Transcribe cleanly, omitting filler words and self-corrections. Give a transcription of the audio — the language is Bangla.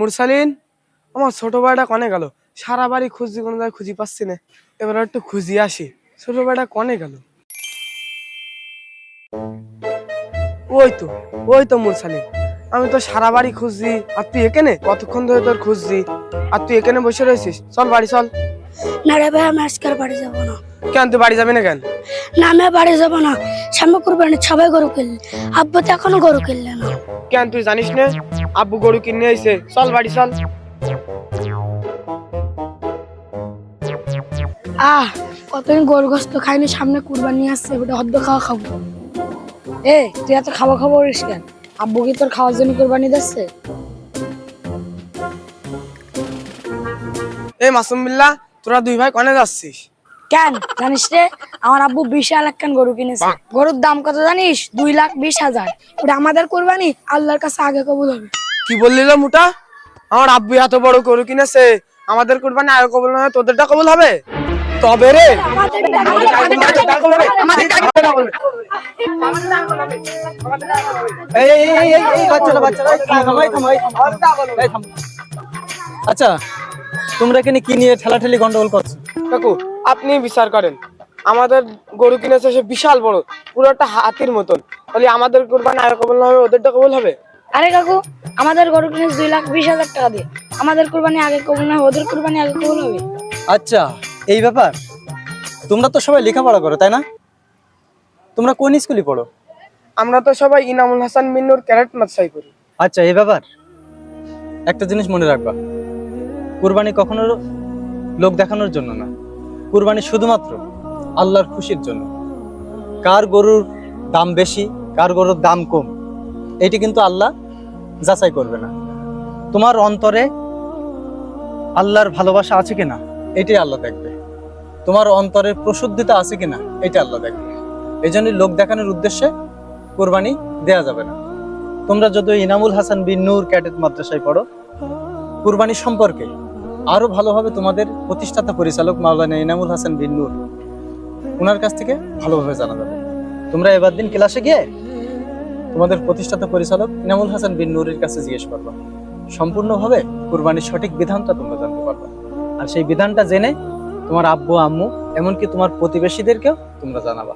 মুরসালিন, আমার ছোট ভাইটা কনে গেল? সারা বাড়ি খুঁজছি, কোনো জায়গায় খুঁজি পাচ্ছি না। এবার একটু খুঁজি আসি, ছোট ভাইটা কনে গেল? ওই তো, ওই তো মুরসালিন। আমি তো সারা বাড়ি খুঁজছি, আর তুই এখানে? কতক্ষণ ধরে তোর খুঁজছি, আর তুই এখানে বসে রয়েছিস। চল বাড়ি চল। না রে ভাই, আমি আজকাল বাড়ি যাবো না। কেন তুই বাড়ি যাবি না কেন? না, আমি বাড়ি যাবো না। সামনে কুরবানি সবাই গরু কিনলে, আব্বু তো এখনো গরু কিনলে না। কেন তুই জানিস না আব্বু গরু কিনে আইছে? চল বাড়ি চল। কতদিন গরু গোস্ত খাইনি, সামনে কুরবানি আসছে, ওটা হদ্দ খাওয়া খাবো। তুই এত খাওয়া খাবো করিস কেন? আব্বু কি তোর খাওয়ার জন্য কুরবানি দিচ্ছে? এই মাসুম বিল্লাহ, তোরা দুই ভাই কনে যাচ্ছিস? কেন জানিস রে, আমার আব্বু বিশাল একখান গরু কিনেছে। গরুর দাম কত জানিস? 2,20,000। ওটা আমাদের কুরবানি আল্লাহর কাছে আগে কবুল হবে। কি বললি রে মুটা? আমার আব্বু এত বড় গরু কিনেছে, আমাদের কুরবানি আগে কবুল না হয় তোদেরটা কবুল হবে? তবে রে আচ্ছা, তোমরা এখানে কি নিয়ে ঠেলাঠেলি গন্ডগোল করছো? কাকু, আপনি বিচার করেন। আমাদের গরু কিনেছে সে বিশাল বড়, পুরো একটা হাতির মতন। তাহলে আমাদের কুরবানি আগে কবুল না হবে, ওদেরটা কবুল হবে? আরে কাকু, আমাদের গরু কিনেছে 2,20,000 টাকা দিয়ে। আমাদের কুরবানি আগে কবুল না হয়, ওদের কুরবানি আগে কবুল হবে। আচ্ছা, এই ব্যাপার। তোমরা তো সবাই লেখাপড়া করো, তাই না? তোমরা কোন স্কুলে পড়ো? আমরা তো সবাই ইনামুল হাসান মিন্নুর ক্যারেট মাদ্রাসায় পড়ি। আচ্ছা, এই ব্যাপার। একটা জিনিস মনে রাখবা, কুরবানি কখনো লোক দেখানোর জন্য না। কুরবানি শুধুমাত্র আল্লাহর খুশির জন্য। কার গরুর দাম বেশি, কার গরুর দাম কম, এটি কিন্তু আল্লাহ যাচাই করবে না। তোমার অন্তরে আল্লাহর ভালোবাসা আছে কিনা, এটি আল্লাহ দেখবে। তোমার অন্তরের প্রশুদ্ধিতা আছে কিনা, এটা আল্লাহ দেখবে। এই জন্য লোক দেখানোর উদ্দেশ্যে কুরবানি দেয়া যাবে না। তোমরা যদি ইনামুল হাসান বিন নূর ক্যাডেট মাদ্রাসায় পড়ো, কুরবানি সম্পর্কে আরো ভালোভাবে তোমাদের প্রতিষ্ঠাতা পরিচালক মাওলানা ইনামুল হাসান বিন নূর, ওনার কাছ থেকে ভালোভাবে জানা যাবে। তোমরা এবার দিন ক্লাসে গিয়ে তোমাদের প্রতিষ্ঠাতা পরিচালক ইনামুল হাসান বিন নূরের কাছে জিজ্ঞেস করবা। সম্পূর্ণভাবে কুরবানির সঠিক বিধানটা তোমরা জানতে পারবা। আর সেই বিধানটা জেনে তোমার আব্বু আম্মু, এমনকি তোমার প্রতিবেশীদেরকেও তোমরা জানাবা।